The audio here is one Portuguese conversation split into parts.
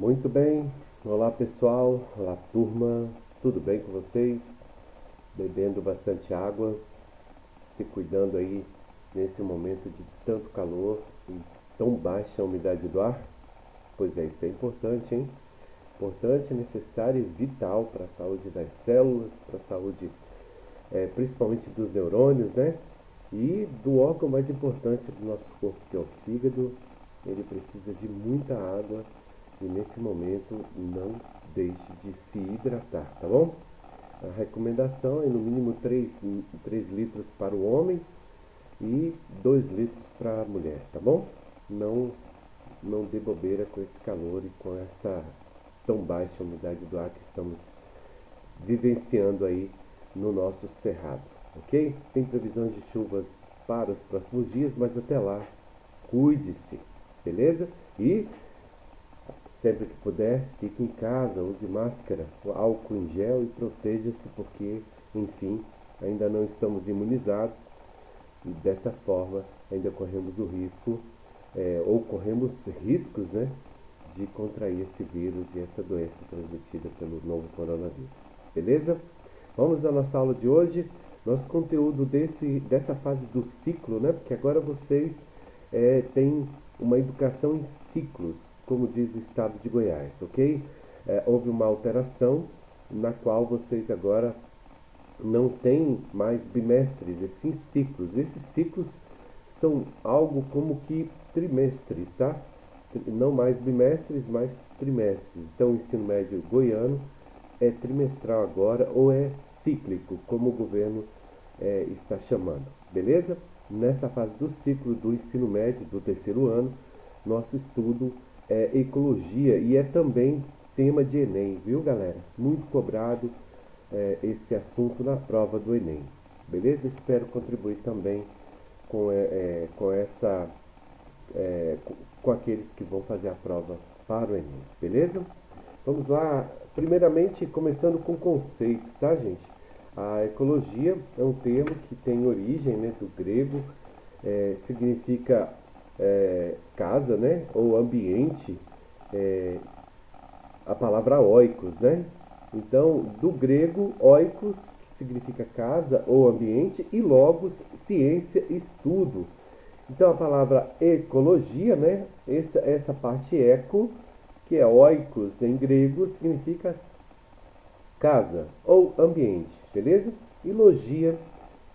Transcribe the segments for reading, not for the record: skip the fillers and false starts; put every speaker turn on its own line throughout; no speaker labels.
Muito bem, olá pessoal, olá turma, tudo bem com vocês? Bebendo bastante água, se cuidando aí nesse momento de tanto calor e tão baixa a umidade do ar? Pois é, isso é importante, hein? Importante, necessário e vital para a saúde das células, para a saúde principalmente dos neurônios, né? E do órgão mais importante do nosso corpo, que é o fígado. Ele precisa de muita água e nesse momento não deixe de se hidratar, tá bom? A recomendação é no mínimo 3 litros para o homem e 2 litros para a mulher, tá bom? Não, não dê bobeira com esse calor e com essa tão baixa umidade do ar que estamos vivenciando aí no nosso cerrado, ok? Tem previsões de chuvas para os próximos dias, mas até lá, cuide-se, beleza? E sempre que puder, fique em casa, use máscara, álcool em gel e proteja-se porque, enfim, ainda não estamos imunizados e dessa forma ainda corremos o risco, ou corremos riscos, né, de contrair esse vírus e essa doença transmitida pelo novo coronavírus. Beleza? Vamos à nossa aula de hoje. Nosso conteúdo dessa fase do ciclo, né? Porque agora vocês têm uma educação em ciclos, como diz o estado de Goiás, ok? Houve uma alteração na qual vocês agora não têm mais bimestres, e sim ciclos. Esses ciclos são algo como que trimestres, tá? Não mais bimestres, mas trimestres. Então, o ensino médio goiano é trimestral agora ou é cíclico, como o governo está chamando, beleza? Nessa fase do ciclo do ensino médio, do terceiro ano, nosso estudo é ecologia e é também tema de Enem, viu galera? Muito cobrado esse assunto na prova do Enem, beleza? Espero contribuir também com essa com aqueles que vão fazer a prova para o Enem, beleza? Vamos lá, primeiramente começando com conceitos, tá gente? A ecologia é um termo que tem origem, né, do grego, significa casa, né, ou ambiente, é, a palavra oikos, né? Então, do grego, oikos, que significa casa ou ambiente, e logos, ciência, estudo. Então, a palavra ecologia, né? Essa parte eco, que é oikos em grego, significa casa ou ambiente, beleza? E logia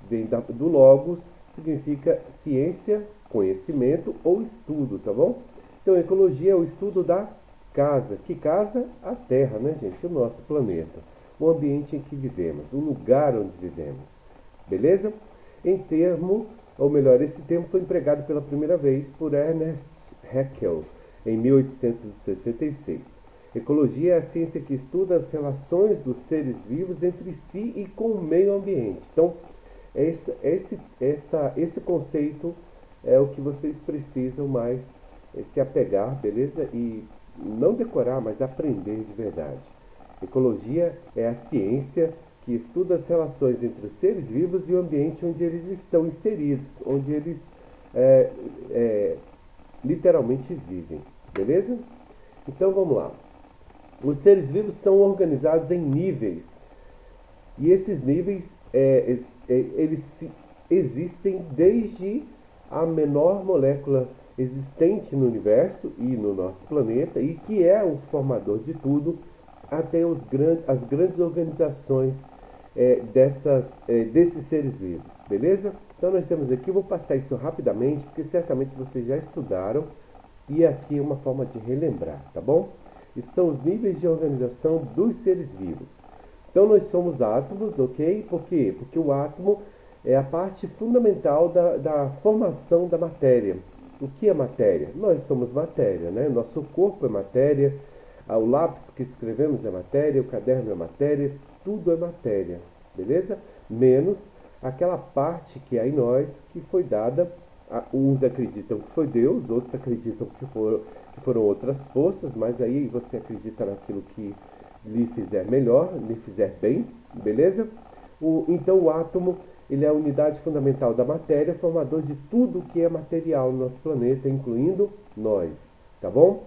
vem do logos, significa ciência, conhecimento ou estudo, tá bom? Então, ecologia é o estudo da casa. Que casa? A Terra, né, gente? O nosso planeta. O ambiente em que vivemos, o lugar onde vivemos. Beleza? Em termo, ou melhor, esse termo foi empregado pela primeira vez por Ernest Haeckel em 1866. Ecologia é a ciência que estuda as relações dos seres vivos entre si e com o meio ambiente. Então, esse conceito é o que vocês precisam mais se apegar, beleza? E não decorar, mas aprender de verdade. Ecologia é a ciência que estuda as relações entre os seres vivos e o ambiente onde eles estão inseridos, onde eles é, é, literalmente vivem, beleza? Então vamos lá. Os seres vivos são organizados em níveis e esses níveis eles existem desde a menor molécula existente no universo e no nosso planeta e que é o formador de tudo até as grandes organizações desses seres vivos, beleza? Então nós temos aqui, vou passar isso rapidamente, porque certamente vocês já estudaram, e aqui é uma forma de relembrar, tá bom? E são os níveis de organização dos seres vivos. Então nós somos átomos, ok? Por quê? Porque o átomo é a parte fundamental da formação da matéria. O que é matéria? Nós somos matéria, né? Nosso corpo é matéria, o lápis que escrevemos é matéria, o caderno é matéria, tudo é matéria, beleza? Menos aquela parte que há em nós que foi dada, uns acreditam que foi Deus, outros acreditam que foram outras forças, mas aí você acredita naquilo que lhe fizer melhor, lhe fizer bem, beleza? Então o átomo ele é a unidade fundamental da matéria, formador de tudo que é material no nosso planeta, incluindo nós, tá bom?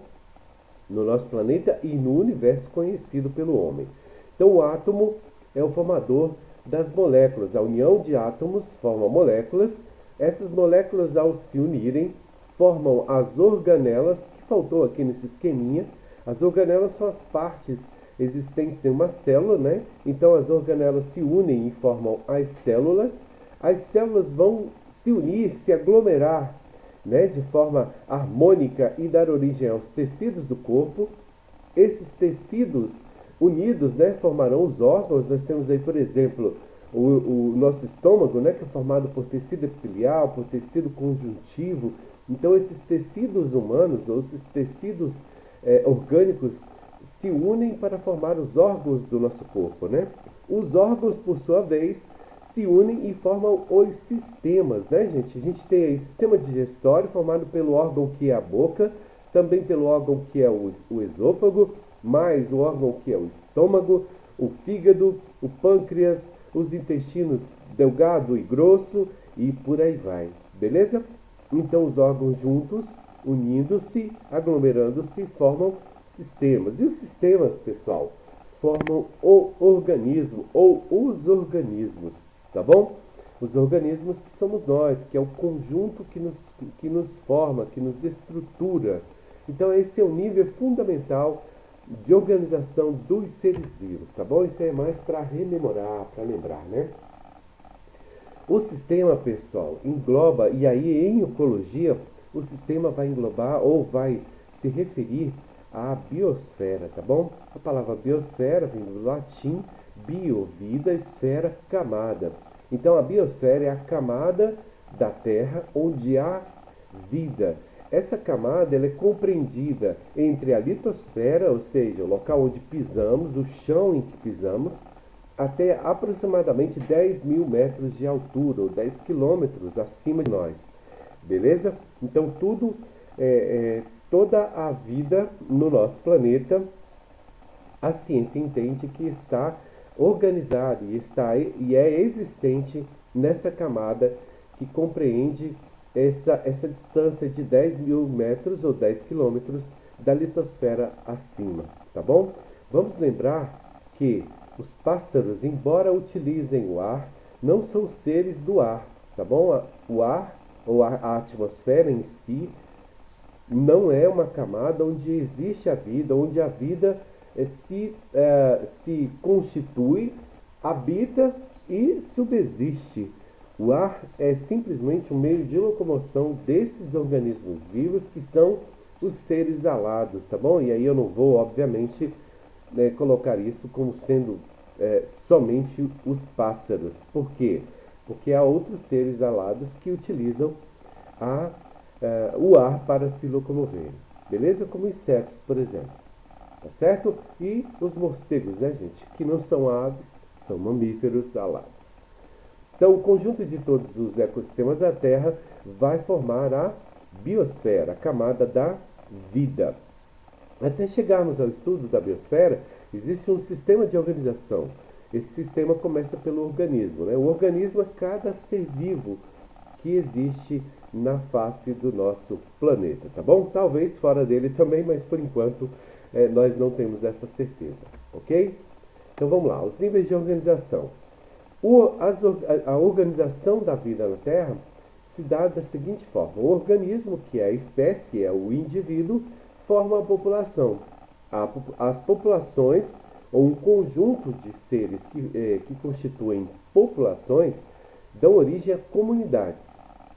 no nosso planeta e no universo conhecido pelo homem. Então, o átomo é o formador das moléculas. A união de átomos forma moléculas. Essas moléculas, ao se unirem, formam as organelas, que faltou aqui nesse esqueminha. As organelas são as partes existentes em uma célula, né? Então, as organelas se unem e formam as células. As células vão se unir, se aglomerar, né, de forma harmônica e dar origem aos tecidos do corpo. Esses tecidos unidos, né, formarão os órgãos. Nós temos aí, por exemplo, o nosso estômago, né, que é formado por tecido epitelial, por tecido conjuntivo. Então, esses tecidos humanos, ou esses tecidos orgânicos, se unem para formar os órgãos do nosso corpo, né? Os órgãos, por sua vez, se unem e formam os sistemas, né, gente? A gente tem aí o sistema digestório formado pelo órgão que é a boca, também pelo órgão que é o esôfago, mais o órgão que é o estômago, o fígado, o pâncreas, os intestinos delgado e grosso e por aí vai, beleza? Então os órgãos juntos, unindo-se, aglomerando-se, formam sistemas. E os sistemas, pessoal, formam o organismo ou os organismos, tá bom? Os organismos que somos nós, que é o conjunto que nos forma, que nos estrutura. Então esse é o nível fundamental de organização dos seres vivos, tá bom? Isso é mais para rememorar, para lembrar, né? O sistema, pessoal, engloba, e aí em ecologia, o sistema vai englobar ou vai se referir à biosfera, tá bom? A palavra biosfera vem do latim bio, vida, esfera, camada. Então a biosfera é a camada da Terra onde há vida. Essa camada ela é compreendida entre a litosfera, ou seja, o local onde pisamos, o chão em que pisamos, até aproximadamente 10 mil metros de altura, ou 10 quilômetros acima de nós. Beleza? Então toda a vida no nosso planeta, a ciência entende que está organizada e é existente nessa camada que compreende essa distância de 10 mil metros ou 10 quilômetros da litosfera acima, tá bom? Vamos lembrar que os pássaros, embora utilizem o ar, não são seres do ar, tá bom? O ar ou a atmosfera em si não é uma camada onde existe a vida, onde a vida se constitui, habita e subsiste. O ar é simplesmente um meio de locomoção desses organismos vivos que são os seres alados, tá bom? E aí eu não vou, obviamente, colocar isso como sendo somente os pássaros. Por quê? Porque há outros seres alados que utilizam o ar para se locomover. Beleza? Como insetos, por exemplo. Tá certo? E os morcegos, né, gente? Que não são aves, são mamíferos alados. Então, o conjunto de todos os ecossistemas da Terra vai formar a biosfera, a camada da vida. Até chegarmos ao estudo da biosfera, existe um sistema de organização. Esse sistema começa pelo organismo, né? O organismo é cada ser vivo que existe na face do nosso planeta, tá bom? Talvez fora dele também, mas por enquanto nós não temos essa certeza, ok? Então vamos lá, os níveis de organização. A organização da vida na Terra se dá da seguinte forma: o organismo, que é a espécie, é o indivíduo, forma a população. As populações, ou um conjunto de seres que constituem populações, dão origem a comunidades.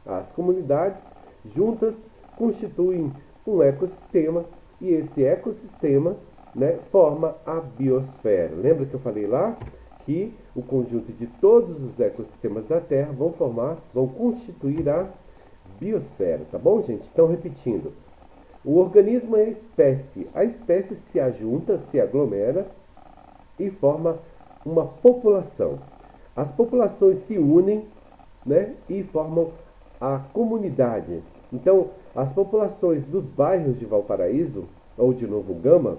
As comunidades juntas constituem um ecossistema e esse ecossistema, né, forma a biosfera. Lembra que eu falei lá que o conjunto de todos os ecossistemas da Terra vão constituir a biosfera, tá bom, gente? Então, repetindo, o organismo é a espécie se ajunta, se aglomera e forma uma população. As populações se unem, né, e formam a comunidade. Então, as populações dos bairros de Valparaíso ou de Novo Gama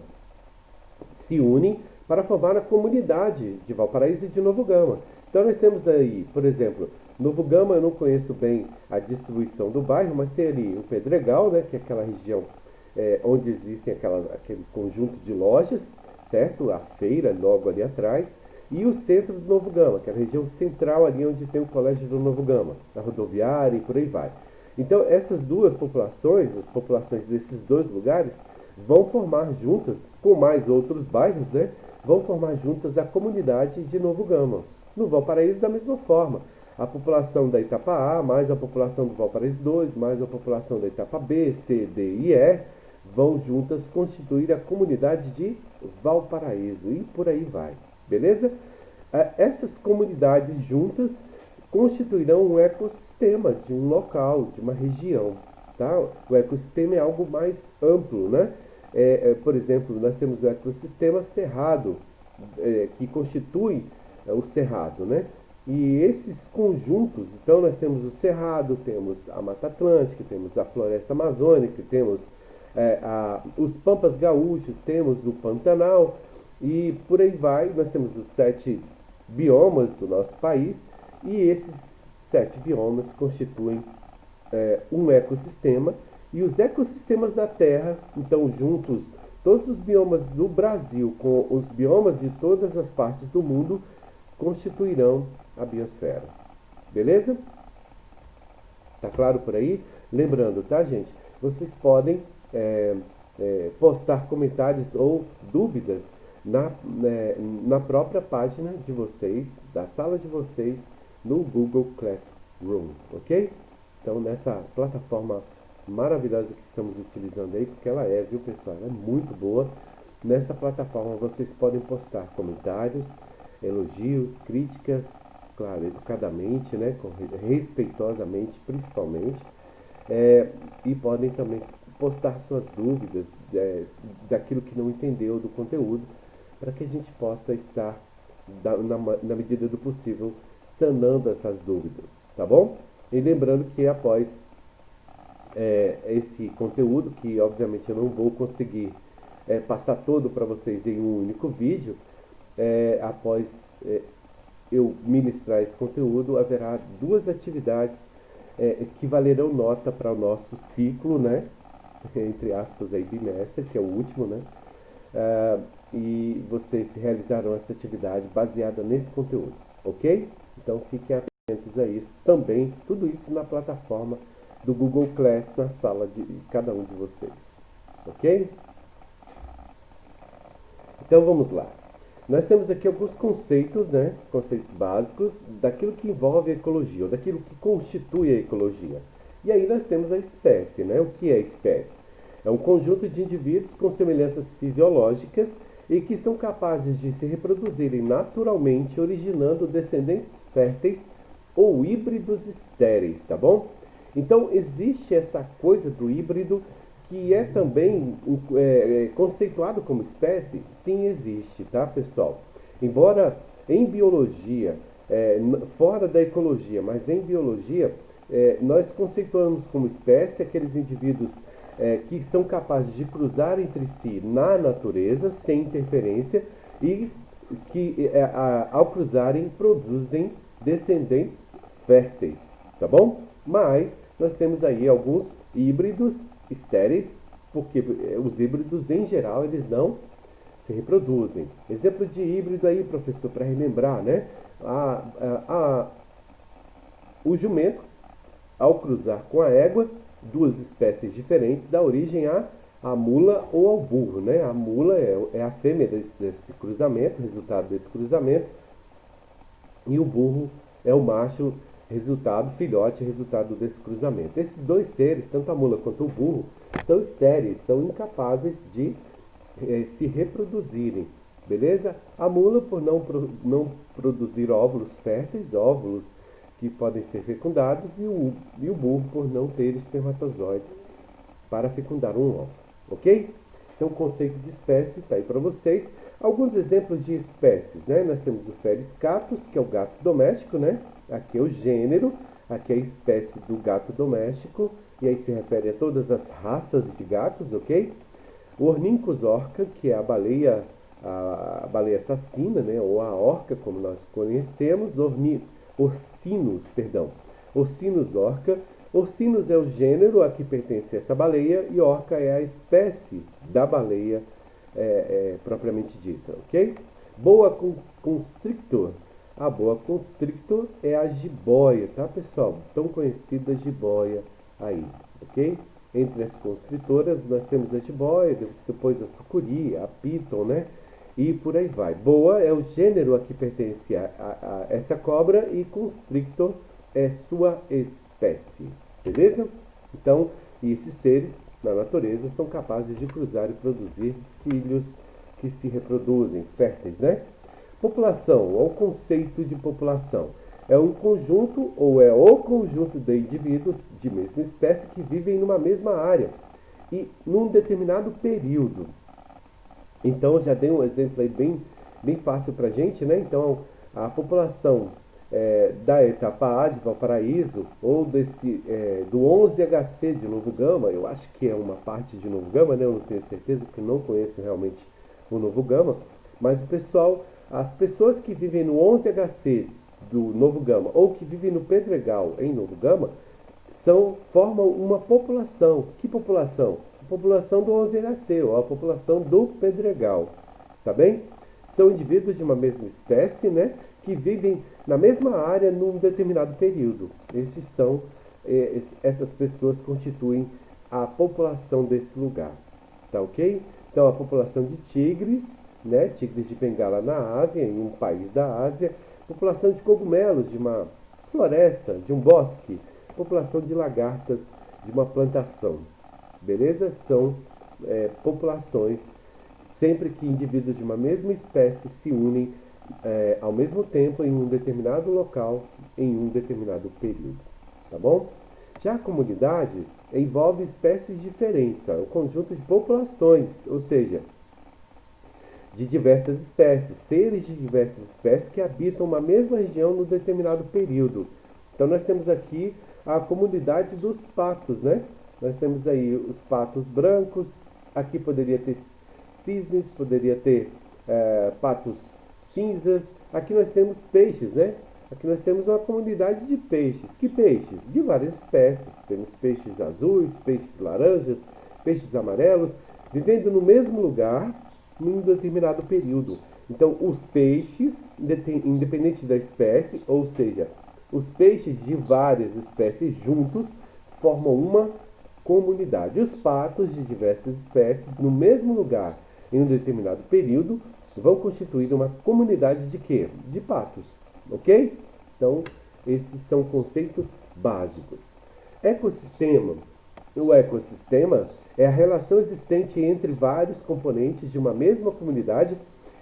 se unem para formar a comunidade de Valparaíso e de Novo Gama. Então nós temos aí, por exemplo, Novo Gama, eu não conheço bem a distribuição do bairro, mas tem ali o Pedregal, né, que é aquela região onde existem aquele conjunto de lojas, certo? A feira logo ali atrás, e o centro do Novo Gama, que é a região central ali onde tem o Colégio do Novo Gama, a rodoviária e por aí vai. Então, essas duas populações, as populações desses dois lugares, vão formar juntas, com mais outros bairros, né? Vão formar juntas a comunidade de Novo Gama. No Valparaíso, da mesma forma. A população da etapa A, mais a população do Valparaíso 2, mais a população da etapa B, C, D e E, vão juntas constituir a comunidade de Valparaíso. E por aí vai. Beleza? Essas comunidades juntas constituirão um ecossistema de um local, de uma região. Tá? O ecossistema é algo mais amplo, né? Por exemplo, nós temos o ecossistema cerrado, que constitui o cerrado, né? E esses conjuntos, então nós temos o cerrado, temos a Mata Atlântica, temos a Floresta Amazônica, temos os Pampas Gaúchos, temos o Pantanal e por aí vai. Nós temos os 7 biomas do nosso país e esses 7 biomas constituem um ecossistema, e os ecossistemas da Terra, então juntos, todos os biomas do Brasil com os biomas de todas as partes do mundo constituirão a biosfera. Beleza? Tá claro por aí? Lembrando, tá, gente? Vocês podem postar comentários ou dúvidas na própria página de vocês, da sala de vocês, no Google Classroom, ok? Então, nessa plataforma maravilhosa que estamos utilizando aí, porque ela viu, pessoal? Ela é muito boa. Nessa plataforma vocês podem postar comentários, elogios, críticas, claro, educadamente, né? Respeitosamente, principalmente. E podem também postar suas dúvidas daquilo que não entendeu do conteúdo, para que a gente possa estar, na medida do possível, sanando essas dúvidas, tá bom? E lembrando que após esse conteúdo, que obviamente eu não vou conseguir passar todo para vocês em um único vídeo, após eu ministrar esse conteúdo, haverá 2 atividades que valerão nota para o nosso ciclo, né? Entre aspas aí, bimestre, que é o último, né? E vocês realizarão essa atividade baseada nesse conteúdo, ok? Então fiquem atentos a isso também, tudo isso na plataforma do Google Class, na sala de cada um de vocês, ok? Então vamos lá. Nós temos aqui alguns conceitos, né? Conceitos básicos daquilo que envolve a ecologia, ou daquilo que constitui a ecologia. E aí nós temos a espécie, né? O que é espécie? É um conjunto de indivíduos com semelhanças fisiológicas e que são capazes de se reproduzirem naturalmente, originando descendentes férteis ou híbridos estéreis, tá bom? Então existe essa coisa do híbrido, que é também conceituado como espécie. Sim, existe, tá, pessoal? Embora em biologia, fora da ecologia, mas em biologia, nós conceituamos como espécie aqueles indivíduos que são capazes de cruzar entre si na natureza, sem interferência, e que, ao cruzarem, produzem descendentes férteis, tá bom? Mas nós temos aí alguns híbridos estéreis, porque os híbridos, em geral, eles não se reproduzem. Exemplo de híbrido aí, professor, para relembrar, né? O jumento, ao cruzar com a égua, 2 espécies diferentes, dá origem à mula ou ao burro, né? A mula é a fêmea desse cruzamento, resultado desse cruzamento, e o burro é o macho, filhote, resultado desse cruzamento. Esses 2 seres, tanto a mula quanto o burro, são estéreis, são incapazes de se reproduzirem, beleza? A mula, por não produzir óvulos férteis, óvulos que podem ser fecundados, e o burro, por não ter espermatozoides para fecundar um óvulo, ok? Então, o conceito de espécie está aí para vocês. Alguns exemplos de espécies, né? Nós temos o Felis catus, que é o gato doméstico, né? Aqui é o gênero, aqui é a espécie do gato doméstico, e aí se refere a todas as raças de gatos, ok? O Ornincus orca, que é a baleia assassina, né? Ou a orca, como nós conhecemos. Ursinus orca, Ursinus é o gênero a que pertence essa baleia e orca é a espécie da baleia propriamente dita, ok? Boa constrictor. A boa constrictor é a jiboia, tá, pessoal? Tão conhecida jiboia aí, ok? Entre as constritoras nós temos a jiboia, depois a sucuri, a piton, né? E por aí vai. Boa é o gênero a que pertence a essa cobra e constrictor é sua espécie, beleza? Então, esses seres na natureza são capazes de cruzar e produzir filhos que se reproduzem, férteis, né? População, ou conceito de população. É um conjunto ou é o conjunto de indivíduos de mesma espécie que vivem numa mesma área e num determinado período. Então, já dei um exemplo aí bem fácil para a gente, né? Então, a população da etapa A de Valparaíso ou do 11HC de Novo Gama, eu acho que é uma parte de Novo Gama, né? Eu não tenho certeza porque não conheço realmente o Novo Gama, mas as pessoas que vivem no 11HC do Novo Gama ou que vivem no Pedregal em Novo Gama formam uma população. Que população? A população do 11HC ou a população do Pedregal, tá bem? São indivíduos de uma mesma espécie, né, que vivem na mesma área num determinado período. Essas pessoas constituem a população desse lugar, tá ok? Então, a população de tigres, né, tigres de Bengala na Ásia, em um país da Ásia, população de cogumelos de uma floresta, de um bosque, população de lagartas de uma plantação, beleza? São populações sempre que indivíduos de uma mesma espécie se unem ao mesmo tempo em um determinado local, em um determinado período, tá bom? Já a comunidade envolve espécies diferentes, um conjunto de populações, ou seja, de diversas espécies, seres de diversas espécies que habitam uma mesma região no determinado período. Então nós temos aqui a comunidade dos patos, né? Nós temos aí os patos brancos, aqui poderia ter cisnes, poderia ter patos cinzas, aqui nós temos peixes, né? Aqui nós temos uma comunidade de peixes. Que peixes? De várias espécies. Temos peixes azuis, peixes laranjas, peixes amarelos, vivendo no mesmo lugar, em um determinado período. Então, os peixes, independente da espécie, ou seja, os peixes de várias espécies juntos, formam uma comunidade. Os patos de diversas espécies, no mesmo lugar, em um determinado período, vão constituir uma comunidade de quê? De patos, ok? Então, esses são conceitos básicos. Ecossistema. O ecossistema é a relação existente entre vários componentes de uma mesma comunidade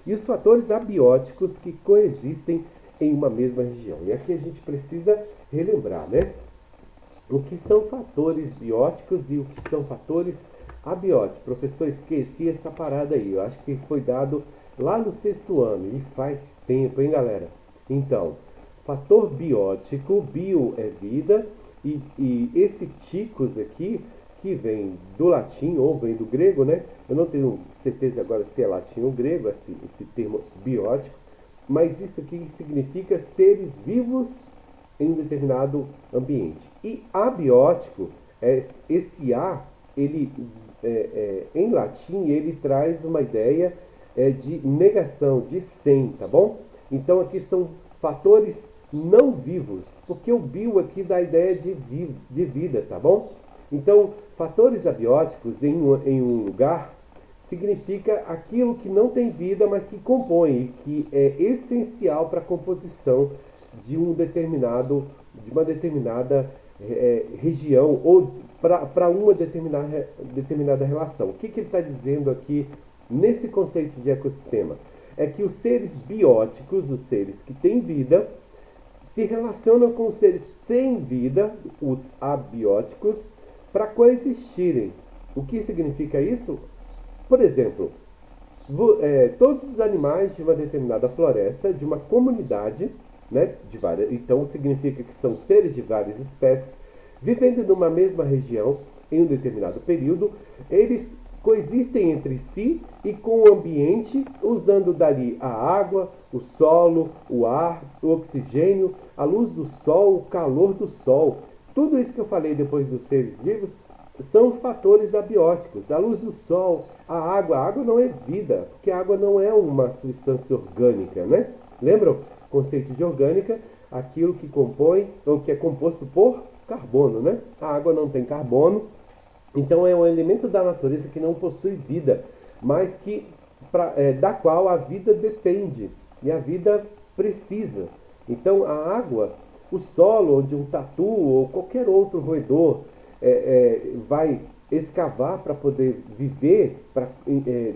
e os fatores abióticos que coexistem em uma mesma região. E aqui a gente precisa relembrar, né? O que são fatores bióticos e o que são fatores abióticos. Professor, esqueci essa parada aí. Eu acho que foi dado lá no 6º ano e faz tempo, hein, galera? Então, fator biótico, bio é vida, e esse ticos aqui, que vem do latim ou vem do grego, né? Eu não tenho certeza agora se é latim ou grego, esse termo biótico, mas isso aqui significa seres vivos em um determinado ambiente. E abiótico, esse A, ele, em latim, ele traz uma ideia de negação, de sem, tá bom? Então aqui são fatores não vivos, porque o bio aqui dá a ideia de vida, tá bom? Então, fatores abióticos em um lugar significa aquilo que não tem vida, mas que compõe e que é essencial para a composição de uma determinada região ou para uma determinada relação. O que ele está dizendo aqui nesse conceito de ecossistema? É que os seres bióticos, os seres que têm vida, se relacionam com os seres sem vida, os abióticos, para coexistirem. O que significa isso? Por exemplo, todos os animais de uma determinada floresta, de uma comunidade, né, então significa que são seres de várias espécies, vivendo numa mesma região em um determinado período, eles coexistem entre si e com o ambiente, usando dali a água, o solo, o ar, o oxigênio, a luz do sol, o calor do sol. tudo isso que eu falei depois dos seres vivos são fatores abióticos. A luz do sol, a água não é vida, porque a água não é uma substância orgânica, né? Lembram o conceito de orgânica? Aquilo que compõe, ou que é composto por carbono, né? A água não tem carbono, então é um elemento da natureza que não possui vida, mas que da qual a vida depende e a vida precisa. Então a água, o solo onde um tatu ou qualquer outro roedor vai escavar para poder viver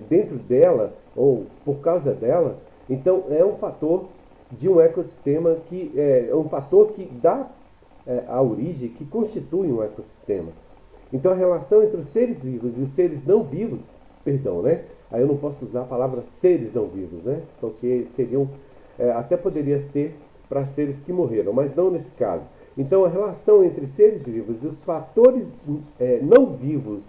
dentro dela ou por causa dela, então é um fator de um ecossistema que é um fator que dá a origem, que constitui um ecossistema. Então a relação entre os seres vivos e os seres não vivos, perdão, né? Aí eu não posso usar a palavra seres não vivos, né? Porque seriam, até poderia ser para seres que morreram, mas não nesse caso. Então a relação entre seres vivos e os fatores não vivos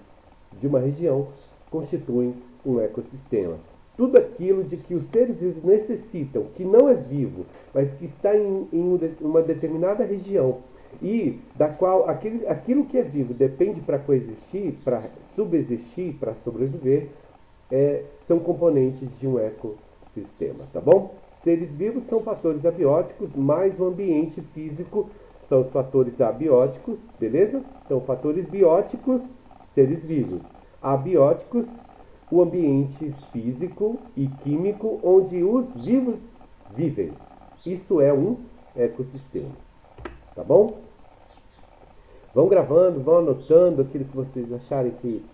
de uma região constituem um ecossistema. Tudo aquilo de que os seres vivos necessitam, que não é vivo, mas que está em uma determinada região, e da qual aquilo que é vivo depende para coexistir, para subsistir, para sobreviver, são componentes de um ecossistema, tá bom? Seres vivos são fatores abióticos, mais o ambiente físico são os fatores abióticos, beleza? Então, fatores bióticos, seres vivos. Abióticos, o ambiente físico e químico onde os vivos vivem. Isso é um ecossistema, tá bom? Vão gravando, vão anotando aquilo que vocês acharem que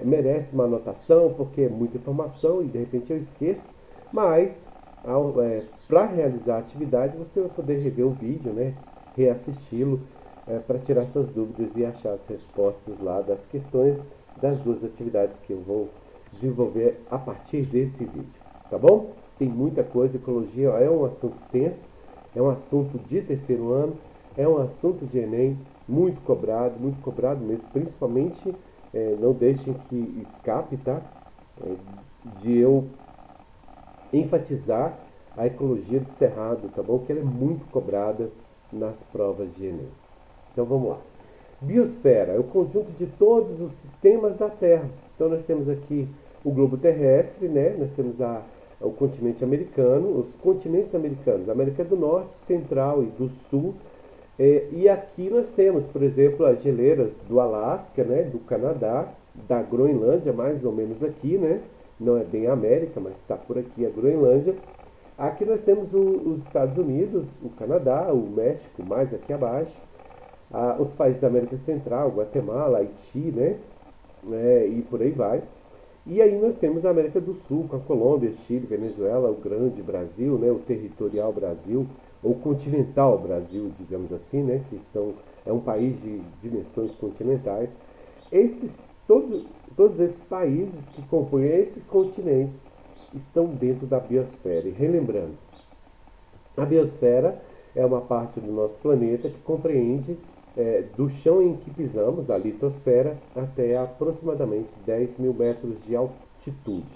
merece uma anotação, porque é muita informação e de repente eu esqueço, mas para realizar a atividade você vai poder rever o vídeo, né? Reassisti-lo para tirar suas dúvidas e achar as respostas lá das questões das duas atividades que eu vou desenvolver a partir desse vídeo, tá bom? Tem muita coisa, ecologia é um assunto extenso, é um assunto de terceiro ano, é um assunto de Enem muito cobrado mesmo, principalmente, não deixem que escape, tá? De eu enfatizar a ecologia do cerrado, tá bom? Que ela é muito cobrada nas provas de Enem. Então vamos lá. Biosfera é o conjunto de todos os sistemas da Terra. Então nós temos aqui o globo terrestre, né? Nós temos o continente americano, os continentes americanos, América do Norte, Central e do Sul. E aqui nós temos, por exemplo, as geleiras do Alasca, né? Do Canadá, da Groenlândia, mais ou menos aqui, né? Não é bem a América, mas está por aqui a Groenlândia. Aqui nós temos os Estados Unidos, o Canadá, o México, mais aqui abaixo. Os países da América Central, Guatemala, Haiti, né? E por aí vai. E aí nós temos a América do Sul, com a Colômbia, Chile, Venezuela, o grande Brasil, né? O territorial Brasil, ou continental Brasil, digamos assim, né? Que é um país de dimensões continentais. Todos esses países que compõem esses continentes estão dentro da biosfera. E relembrando, a biosfera é uma parte do nosso planeta que compreende do chão em que pisamos, a litosfera, até aproximadamente 10 mil metros de altitude.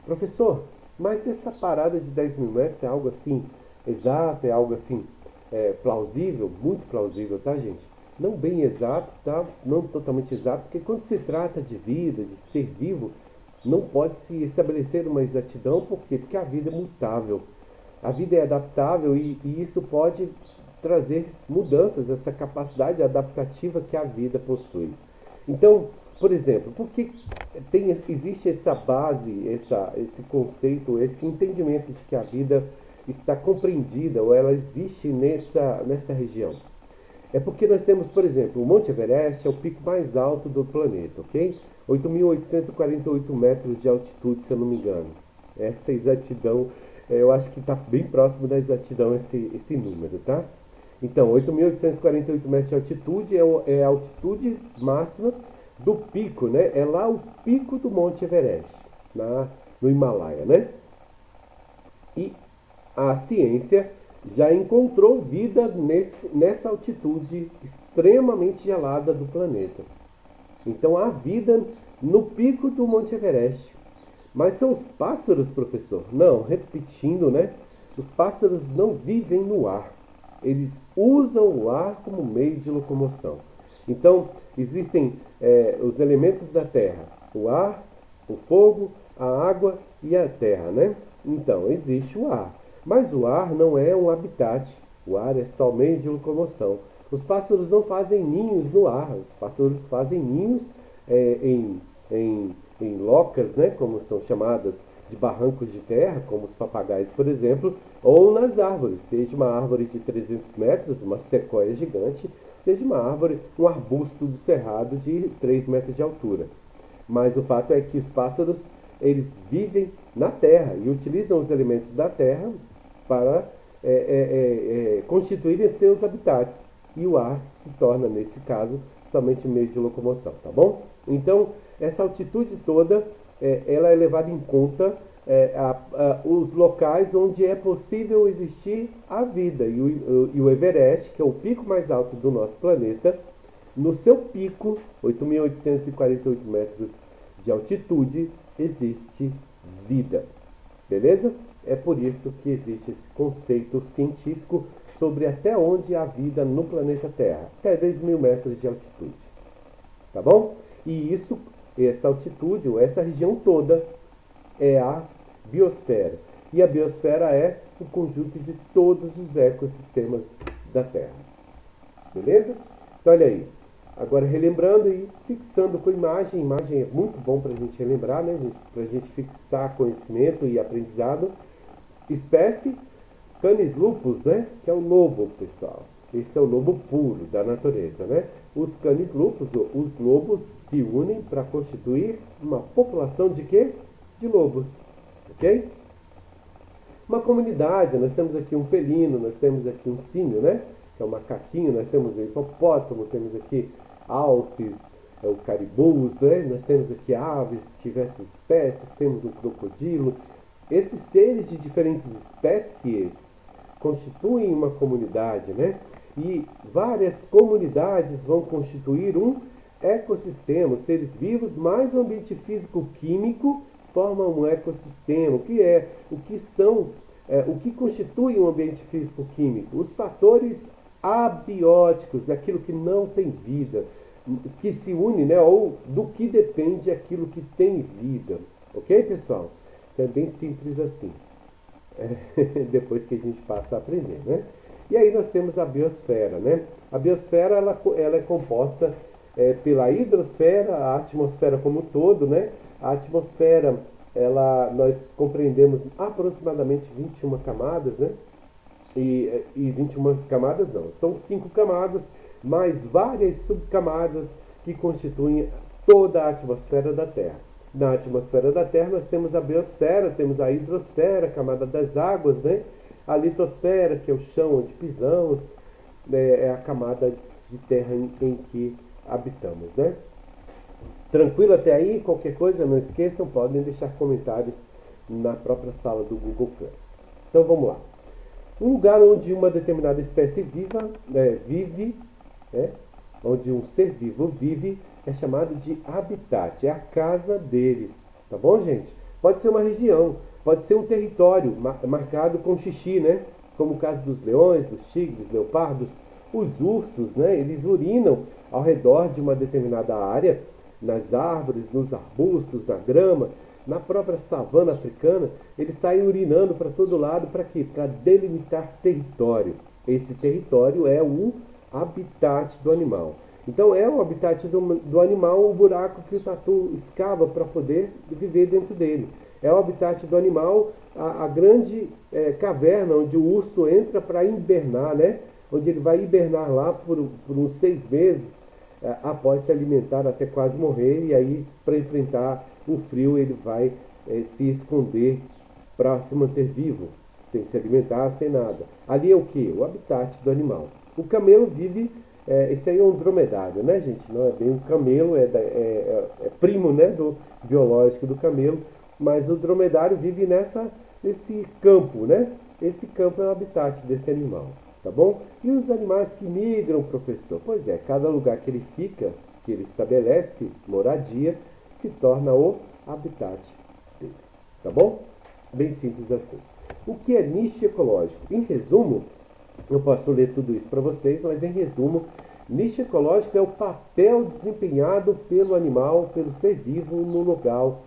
Professor, mas essa parada de 10 mil metros é algo assim exato, é algo assim plausível? Muito plausível, tá, gente? Não bem exato, tá? Não totalmente exato, porque quando se trata de vida, de ser vivo, não pode se estabelecer uma exatidão, por quê? Porque a vida é mutável. A vida é adaptável e isso pode trazer mudanças, essa capacidade adaptativa que a vida possui. Então, por exemplo, por que existe essa base, esse conceito, esse entendimento de que a vida está compreendida ou ela existe nessa região? É porque nós temos, por exemplo, o Monte Everest é o pico mais alto do planeta, ok? 8.848 metros de altitude, se eu não me engano. Essa exatidão, eu acho que está bem próximo da exatidão esse número, tá? Então, 8.848 metros de altitude é a altitude máxima do pico, né? É lá o pico do Monte Everest, no Himalaia, né? E a ciência já encontrou vida nessa altitude extremamente gelada do planeta. Então há vida no pico do Monte Everest. Mas são os pássaros, professor? Não, repetindo, né? Os pássaros não vivem no ar. eles usam o ar como meio de locomoção. Então, existem os elementos da terra: o ar, o fogo, a água e a terra, né? Então, existe o ar. Mas o ar não é um habitat. O ar é só meio de locomoção. Os pássaros não fazem ninhos no ar. Os pássaros fazem ninhos em, em locas, né? Como são chamadas, de barrancos de terra, como os papagaios, por exemplo, ou nas árvores, seja uma árvore de 300 metros, uma sequoia gigante, seja uma árvore, um arbusto do cerrado de 3 metros de altura. Mas o fato é que os pássaros, eles vivem na terra e utilizam os elementos da terra para constituírem seus habitats. E o ar se torna, nesse caso, somente meio de locomoção, tá bom? Então, essa altitude toda, ela é levada em conta os locais onde é possível existir a vida. E o Everest, que é o pico mais alto do nosso planeta, no seu pico, 8.848 metros de altitude, existe vida. Beleza? É por isso que existe esse conceito científico sobre até onde há vida no planeta Terra. Até 10.000 metros de altitude. Tá bom? E isso, essa altitude, ou essa região toda, é a biosfera. E a biosfera é o conjunto de todos os ecossistemas da Terra. Beleza? Então, olha aí. Agora, relembrando e fixando com imagem. Imagem é muito bom para a gente relembrar, né, gente? Para a gente fixar conhecimento e aprendizado. Espécie Canis lupus, né? Que é o lobo, pessoal. Esse é o lobo puro da natureza, né? Os canis lupus, os lobos, se unem para constituir uma população de quê? De lobos, ok? Uma comunidade, nós temos aqui um felino, nós temos aqui um símio, né? Que é um macaquinho, nós temos um hipopótamo, temos aqui alces, o caribus, né? Nós temos aqui aves de diversas espécies, temos um crocodilo. Esses seres de diferentes espécies constituem uma comunidade, né? E várias comunidades vão constituir um ecossistema. Os seres vivos mais o ambiente físico-químico formam um ecossistema. O que constitui um ambiente físico-químico? Os fatores abióticos, aquilo que não tem vida, que se une, né? Ou do que depende aquilo que tem vida. Ok, pessoal? Então é bem simples assim. Depois que a gente passa a aprender, né? E aí nós temos a biosfera, né? A biosfera, ela é composta pela hidrosfera, a atmosfera como um todo, né? A atmosfera, nós compreendemos aproximadamente 21 camadas, né? E 21 camadas não, são 5 camadas, mais várias subcamadas que constituem toda a atmosfera da Terra. Na atmosfera da Terra nós temos a biosfera, temos a hidrosfera, a camada das águas, né? A litosfera, que é o chão onde pisamos, é a camada de terra em que habitamos, né? Tranquilo até aí? Qualquer coisa, não esqueçam, podem deixar comentários na própria sala do Google Plus. Então vamos lá. Um lugar onde uma determinada espécie vive, onde um ser vivo vive, é chamado de habitat, é a casa dele. Tá bom, gente? Pode ser uma região, pode ser um território marcado com xixi, né? Como o caso dos leões, dos tigres, leopardos. Os ursos, né? Eles urinam ao redor de uma determinada área, nas árvores, nos arbustos, na grama, na própria savana africana. Eles saem urinando para todo lado, para quê? Para delimitar território. Esse território é o habitat do animal. Então é o habitat do animal, o buraco que o tatu escava para poder viver dentro dele. É o habitat do animal, a grande caverna onde o urso entra para hibernar, né? Onde ele vai hibernar lá por uns 6 meses, após se alimentar até quase morrer, e aí para enfrentar o frio ele vai se esconder para se manter vivo, sem se alimentar, sem nada. Ali é o que? O habitat do animal. O camelo vive... esse aí é um dromedário, né, gente? Não é bem um camelo, é primo, né, do biológico do camelo, mas o dromedário vive nesse campo, né? Esse campo é o habitat desse animal, tá bom? E os animais que migram, professor? Pois é, cada lugar que ele fica, que ele estabelece moradia, se torna o habitat dele, tá bom? Bem simples assim. O que é nicho ecológico? Em resumo, Eu posso ler tudo isso para vocês, mas em resumo, nicho ecológico é o papel desempenhado pelo animal, pelo ser vivo no local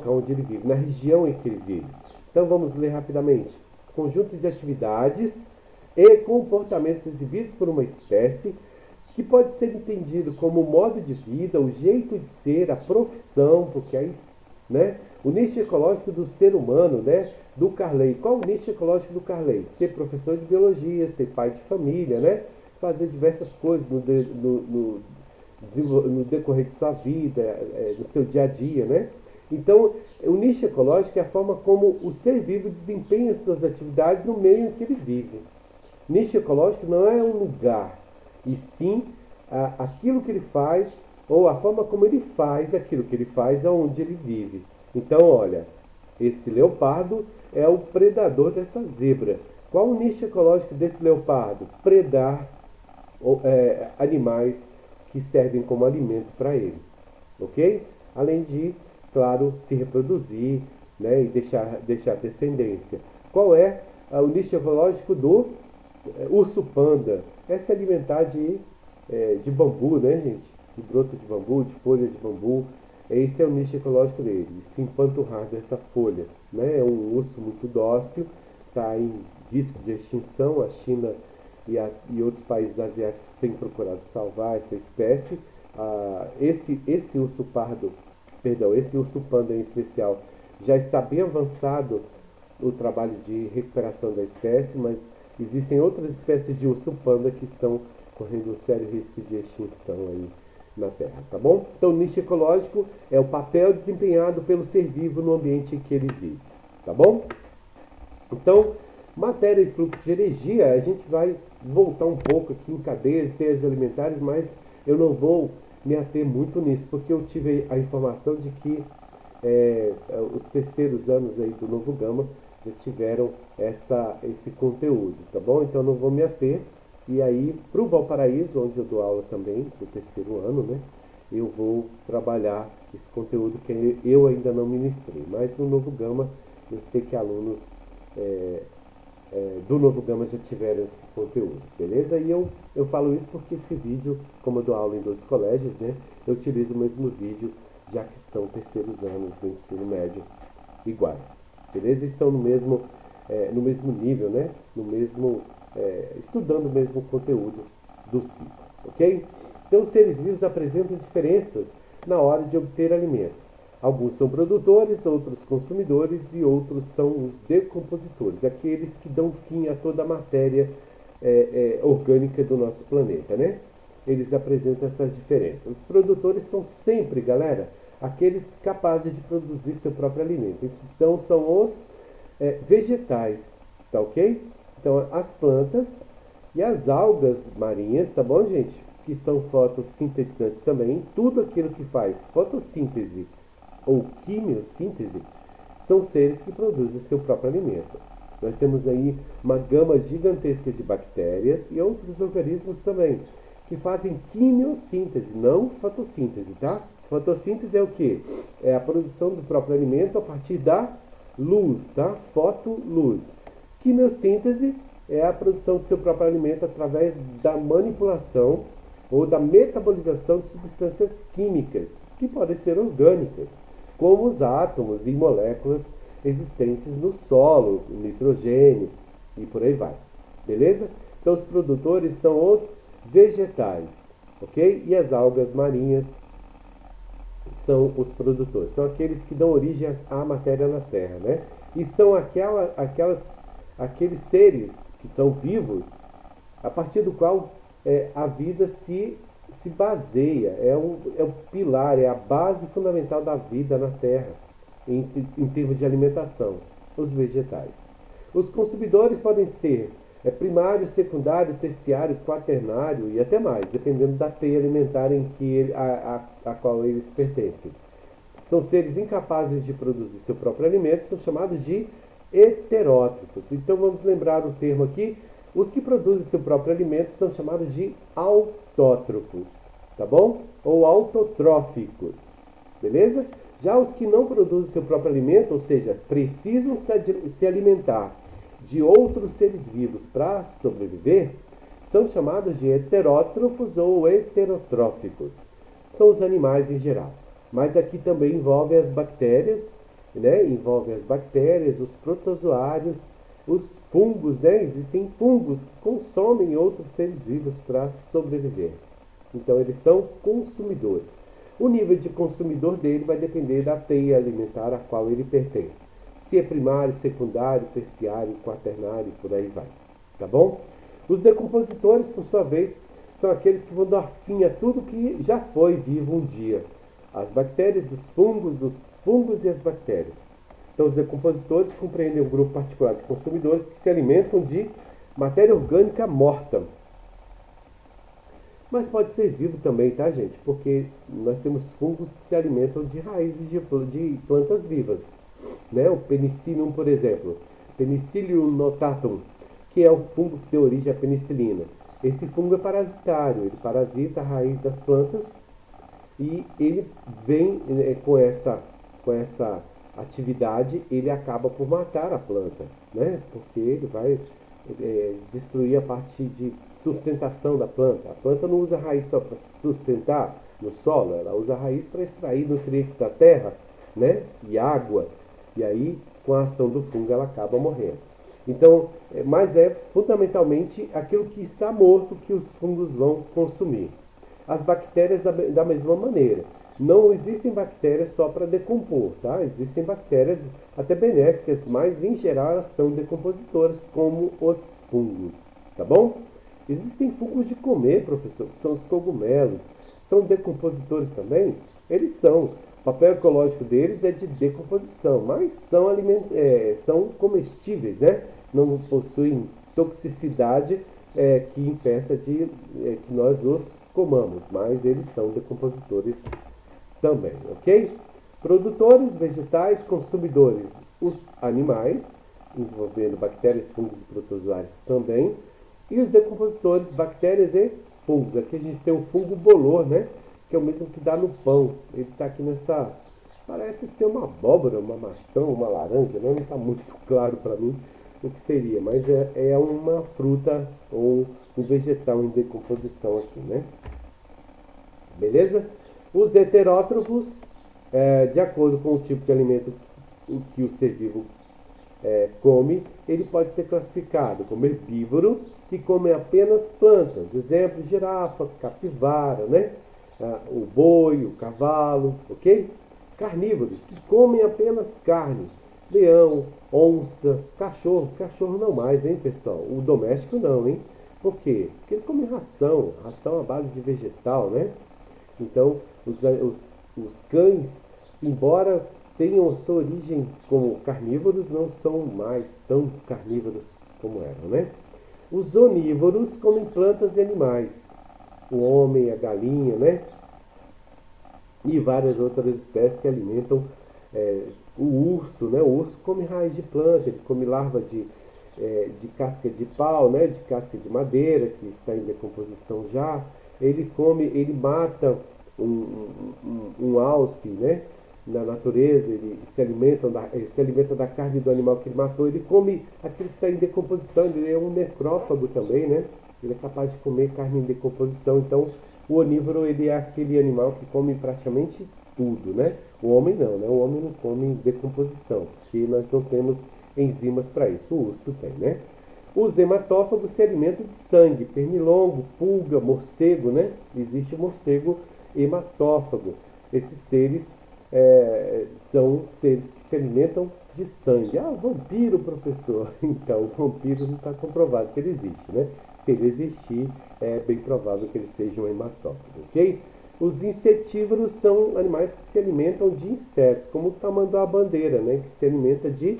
onde ele vive, na região em que ele vive. Então vamos ler rapidamente. Conjunto de atividades e comportamentos exibidos por uma espécie que pode ser entendido como o modo de vida, o jeito de ser, a profissão, porque aí, né, o nicho ecológico do ser humano, né, do Carley. Qual o nicho ecológico do Carley? Ser professor de biologia, ser pai de família, né, fazer diversas coisas no decorrer de sua vida, no seu dia a dia, né? Então, o nicho ecológico é a forma como o ser vivo desempenha suas atividades no meio em que ele vive. Nicho ecológico não é um lugar, e sim aquilo que ele faz, ou a forma como ele faz aquilo que ele faz aonde ele vive. Então, olha, esse leopardo é o predador dessa zebra. Qual o nicho ecológico desse leopardo? Predar animais que servem como alimento para ele, ok? Além de, claro, se reproduzir, né, e deixar descendência. Qual é o nicho ecológico do urso panda? É se alimentar de bambu, né, gente? De broto de bambu, de folha de bambu. Esse é o nicho ecológico dele, se empanturrar dessa folha, né? É um urso muito dócil, está em risco de extinção. A China e outros países asiáticos têm procurado salvar essa espécie. Esse urso pardo, perdão, esse urso panda em especial, já está bem avançado o trabalho de recuperação da espécie, mas existem outras espécies de urso panda que estão correndo um sério risco de extinção aí na Terra, tá bom? Então, o nicho ecológico é o papel desempenhado pelo ser vivo no ambiente em que ele vive, tá bom? Então, matéria e fluxo de energia, a gente vai voltar um pouco aqui em cadeias, teias alimentares, mas eu não vou me ater muito nisso, porque eu tive a informação de que os terceiros anos aí do Novo Gama já tiveram esse conteúdo, tá bom? Então eu não vou me ater. E aí, para o Valparaíso, onde eu dou aula também, do terceiro ano, né? Eu vou trabalhar esse conteúdo que eu ainda não ministrei. Mas no Novo Gama, eu sei que alunos do Novo Gama já tiveram esse conteúdo, beleza? E eu falo isso porque esse vídeo, como eu dou aula em 2 colégios, né? Eu utilizo o mesmo vídeo, já que são terceiros anos do ensino médio iguais, beleza? Estão no mesmo nível, né? Estudando o mesmo conteúdo do ciclo, ok? Então, os seres vivos apresentam diferenças na hora de obter alimento. Alguns são produtores, outros consumidores e outros são os decompositores, aqueles que dão fim a toda a matéria orgânica do nosso planeta, né? Eles apresentam essas diferenças. Os produtores são sempre, galera, aqueles capazes de produzir seu próprio alimento. Então, são os vegetais, tá ok? Então, as plantas e as algas marinhas, tá bom, gente? Que são fotossintetizantes também. Tudo aquilo que faz fotossíntese ou quimiossíntese são seres que produzem seu próprio alimento. Nós temos aí uma gama gigantesca de bactérias e outros organismos também que fazem quimiossíntese, não fotossíntese, tá? Fotossíntese é o quê? É a produção do próprio alimento a partir da luz, tá? Fotoluz. Quimiossíntese é a produção do seu próprio alimento através da manipulação ou da metabolização de substâncias químicas, que podem ser orgânicas, como os átomos e moléculas existentes no solo, o nitrogênio e por aí vai. Beleza? Então, os produtores são os vegetais, ok? E as algas marinhas são os produtores, são aqueles que dão origem à matéria na Terra, né? E são aqueles seres que são vivos a partir do qual a vida se baseia, é o pilar, é a base fundamental da vida na Terra, em termos de alimentação, os vegetais. Os consumidores podem ser primário, secundário, terciário, quaternário e até mais, dependendo da teia alimentar a qual eles pertencem. São seres incapazes de produzir seu próprio alimento, são chamados de heterótrofos. Então vamos lembrar o termo aqui. Os que produzem seu próprio alimento são chamados de autótrofos, tá bom? Ou autotróficos, beleza? Já os que não produzem seu próprio alimento, ou seja, precisam se alimentar de outros seres vivos para sobreviver são chamados de heterótrofos ou heterotróficos. São os animais em geral. Mas aqui também envolve as bactérias, né? Envolve as bactérias, os protozoários, os fungos, né? Existem fungos que consomem outros seres vivos para sobreviver. Então eles são consumidores. O nível de consumidor dele vai depender da teia alimentar a qual ele pertence. Se é primário, secundário, terciário, quaternário, por aí vai. Tá bom? Os decompositores, por sua vez, são aqueles que vão dar fim a tudo que já foi vivo um dia. As bactérias, os fungos e as bactérias. Então, os decompositores compreendem um grupo particular de consumidores que se alimentam de matéria orgânica morta. Mas pode ser vivo também, tá, gente? Porque nós temos fungos que se alimentam de raízes de plantas vivas. Né? O penicillium, por exemplo. Penicillium notatum, que é o fungo que deu origem à penicilina. Esse fungo é parasitário, ele parasita a raiz das plantas e ele vem com essa atividade, ele acaba por matar a planta, né? Porque ele vai destruir a parte de sustentação da planta. A planta não usa a raiz só para sustentar no solo, ela usa a raiz para extrair nutrientes da terra, né? E água. E aí, com a ação do fungo, ela acaba morrendo. Então, mas é fundamentalmente aquilo que está morto que os fungos vão consumir. As bactérias da mesma maneira. Não existem bactérias só para decompor, tá? Existem bactérias até benéficas, mas em geral elas são decompositoras, como os fungos, tá bom? Existem fungos de comer, professor, que são os cogumelos. São decompositores também? Eles são. O papel ecológico deles é de decomposição, mas são comestíveis, né? Não possuem toxicidade que impeça que nós os comamos, mas eles são decompositores também, ok? Produtores vegetais, consumidores, os animais, envolvendo bactérias, fungos e protozoários também, e os decompositores, bactérias e fungos. Aqui a gente tem o fungo bolor, né? Que é o mesmo que dá no pão. Ele está aqui nessa... Parece ser uma abóbora, uma maçã, uma laranja, não está muito claro para mim o que seria, mas é uma fruta ou um vegetal em decomposição aqui, né? Beleza? Os heterótrofos, de acordo com o tipo de alimento que o ser vivo come, ele pode ser classificado como herbívoro, que come apenas plantas. Exemplo, girafa, capivara, né? O boi, o cavalo, ok? Carnívoros, que comem apenas carne. Leão, onça, cachorro. Cachorro não mais, hein, pessoal? O doméstico não, hein? Por quê? Porque ele come ração à base de vegetal, né? Então, os cães, embora tenham sua origem como carnívoros, não são mais tão carnívoros como eram, né? Os onívoros comem plantas e animais. O homem, a galinha, né? E várias outras espécies se alimentam. O urso, né? O urso come raiz de planta, ele come larva de casca de pau, né? De casca de madeira, que está em decomposição já. Ele mata um alce, né? Na natureza, ele se alimenta da carne do animal que ele matou, ele come aquilo que está em decomposição, ele é um necrófago também, né? Ele é capaz de comer carne em decomposição. Então, o onívoro, ele é aquele animal que come praticamente tudo, né? O homem não, né? O homem não come em decomposição, porque nós não temos enzimas para isso. O urso tem, né? Os hematófagos se alimentam de sangue, pernilongo, pulga, morcego, né? Existe o morcego hematófago. Esses seres são seres que se alimentam de sangue. Ah, vampiro, professor. Então, o vampiro não está comprovado que ele existe, né? Se ele existir, é bem provável que ele seja um hematófago, ok? Os insetívoros são animais que se alimentam de insetos, como o tamanduá-bandeira, né? Que se alimenta de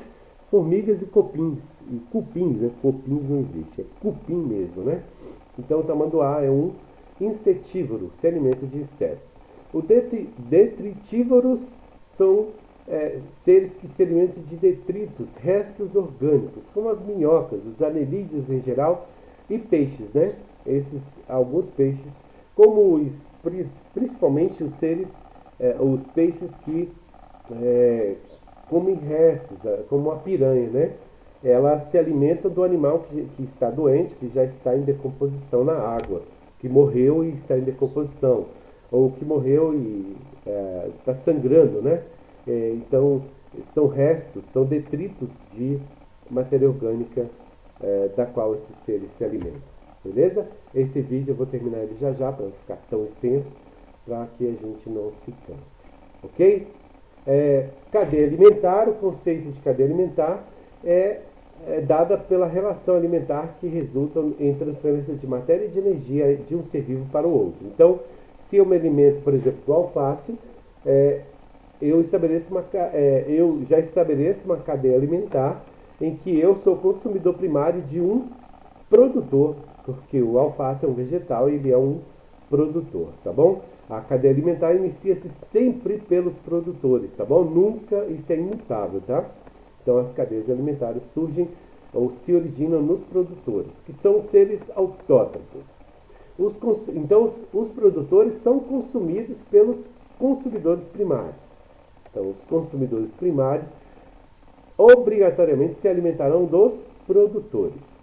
formigas e cupins. E cupins, né? Cupins não existe, é cupim mesmo, né? Então, o tamanduá é um insetívoro, se alimenta de insetos. Os detritívoros são seres que se alimentam de detritos, restos orgânicos, como as minhocas, os anelídeos em geral, e peixes, né? Alguns peixes, como principalmente os peixes que comem restos, como a piranha, né? ela se alimenta do animal que está doente, que já está em decomposição na água, que morreu e está em decomposição, ou que morreu e está sangrando, né? Então, são restos, são detritos de matéria orgânica da qual esses seres se alimentam. Beleza? Esse vídeo eu vou terminar ele já já, para não ficar tão extenso, para que a gente não se canse. Ok? Cadeia alimentar, o conceito de cadeia alimentar é dada pela relação alimentar que resulta em transferência de matéria e de energia de um ser vivo para o outro. Então, se eu me alimento, por exemplo, do alface, eu já estabeleço uma cadeia alimentar em que eu sou consumidor primário de um produtor, porque o alface é um vegetal e ele é um produtor, tá bom? A cadeia alimentar inicia-se sempre pelos produtores, tá bom? Nunca, isso é imutável, tá? Então as cadeias alimentares surgem ou se originam nos produtores, que são seres autótrofos. Então os produtores são consumidos pelos consumidores primários. Então os consumidores primários obrigatoriamente se alimentarão dos produtores.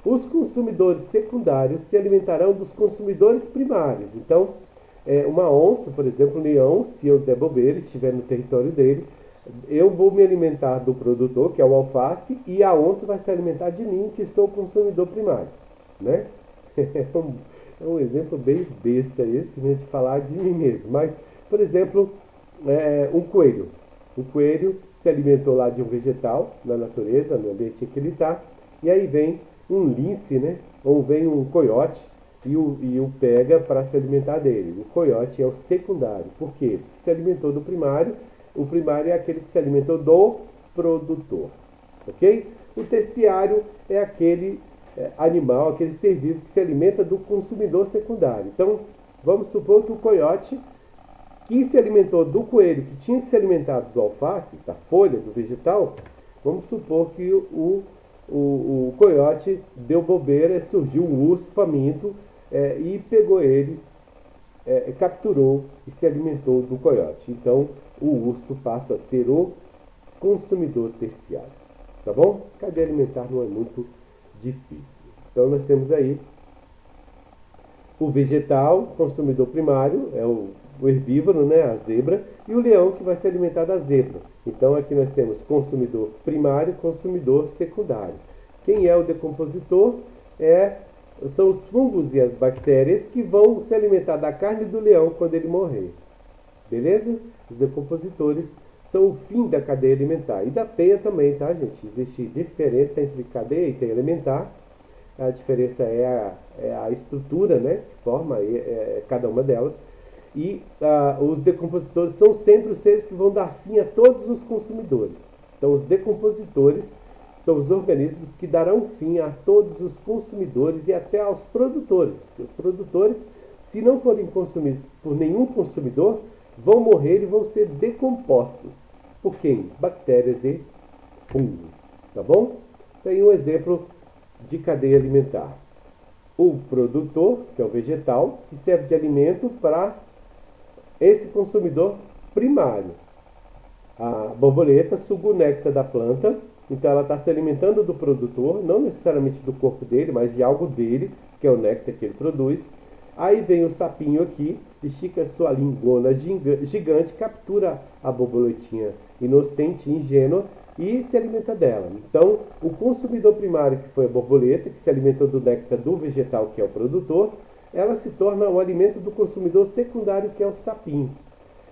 Os consumidores secundários se alimentarão dos consumidores primários. Então, uma onça, por exemplo, um leão, se eu der bobeira, estiver no território dele, eu vou me alimentar do produtor, que é o alface, e a onça vai se alimentar de mim, que sou o consumidor primário. Né? É um exemplo bem besta esse, né, de falar de mim mesmo. Mas, por exemplo, um coelho. O coelho se alimentou lá de um vegetal na natureza, no ambiente em que ele está, e aí vem um lince, né? Ou vem um coiote e o pega para se alimentar dele. O coiote é o secundário. Por quê? Porque se alimentou do primário. O primário é aquele que se alimentou do produtor. Ok? O terciário é aquele animal, aquele ser vivo que se alimenta do consumidor secundário. Então, vamos supor que o coiote que se alimentou do coelho, que tinha que se alimentar do alface, da folha, do vegetal, vamos supor que o coiote deu bobeira, surgiu um urso faminto e pegou ele, capturou e se alimentou do coiote. Então, o urso passa a ser o consumidor terciário. Tá bom? Cadeia alimentar não é muito difícil. Então, nós temos aí o vegetal, consumidor primário, é o herbívoro, né, a zebra, e o leão que vai se alimentar da zebra. Então aqui nós temos consumidor primário e consumidor secundário. Quem é o decompositor? São os fungos e as bactérias que vão se alimentar da carne do leão quando ele morrer. Beleza? Os decompositores são o fim da cadeia alimentar. E da teia também, tá, gente? Existe diferença entre cadeia e teia alimentar. A diferença é a estrutura, né, que forma cada uma delas. E os decompositores são sempre os seres que vão dar fim a todos os consumidores. Então, os decompositores são os organismos que darão fim a todos os consumidores e até aos produtores. Porque os produtores, se não forem consumidos por nenhum consumidor, vão morrer e vão ser decompostos. Por quem? Bactérias e fungos. Tá bom? Tem um exemplo de cadeia alimentar. O produtor, que é o vegetal, que serve de alimento para esse consumidor primário. A borboleta suga o néctar da planta, então ela está se alimentando do produtor, não necessariamente do corpo dele, mas de algo dele, que é o néctar que ele produz. Aí vem o sapinho aqui, estica sua lingona gigante, captura a borboletinha inocente, ingênua, e se alimenta dela. Então, o consumidor primário, que foi a borboleta, que se alimentou do néctar do vegetal, que é o produtor, ela se torna o alimento do consumidor secundário, que é o sapinho.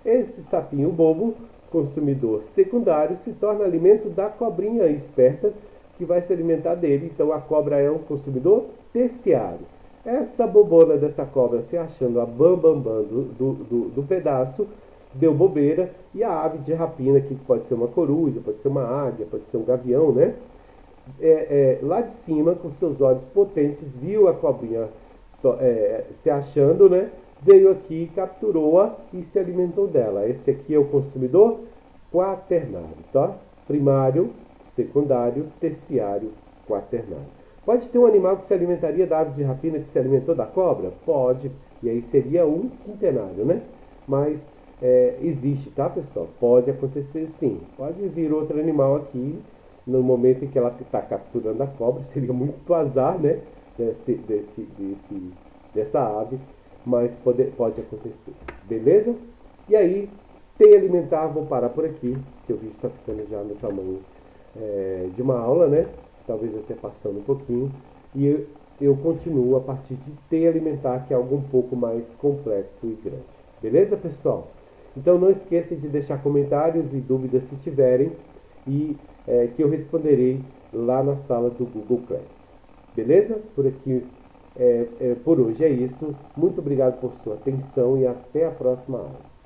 Esse sapinho bobo, consumidor secundário, se torna alimento da cobrinha esperta, que vai se alimentar dele. Então, a cobra é um consumidor terciário. Essa bobona dessa cobra, se achando a bambambam do pedaço, deu bobeira, e a ave de rapina, que pode ser uma coruja, pode ser uma águia, pode ser um gavião, né? Lá de cima, com seus olhos potentes, viu a cobrinha se achando, né? Veio aqui, capturou-a e se alimentou dela. Esse aqui é o consumidor quaternário, tá? Primário, secundário, terciário, quaternário. Pode ter um animal que se alimentaria da ave de rapina que se alimentou da cobra? Pode. E aí seria um quintenário, né? Mas existe, tá, pessoal? Pode acontecer sim. Pode vir outro animal aqui no momento em que ela está capturando a cobra, seria muito azar, né? Dessa ave, mas pode acontecer, beleza? E aí, tem alimentar, vou parar por aqui, que o vídeo está ficando já no tamanho de uma aula, né? Talvez até passando um pouquinho. E eu continuo a partir de T alimentar, que é algo um pouco mais complexo e grande. Beleza, pessoal? Então não esqueça de deixar comentários e dúvidas se tiverem e que eu responderei lá na sala do Google Class. Beleza? Por aqui, por hoje é isso. Muito obrigado por sua atenção e até a próxima aula.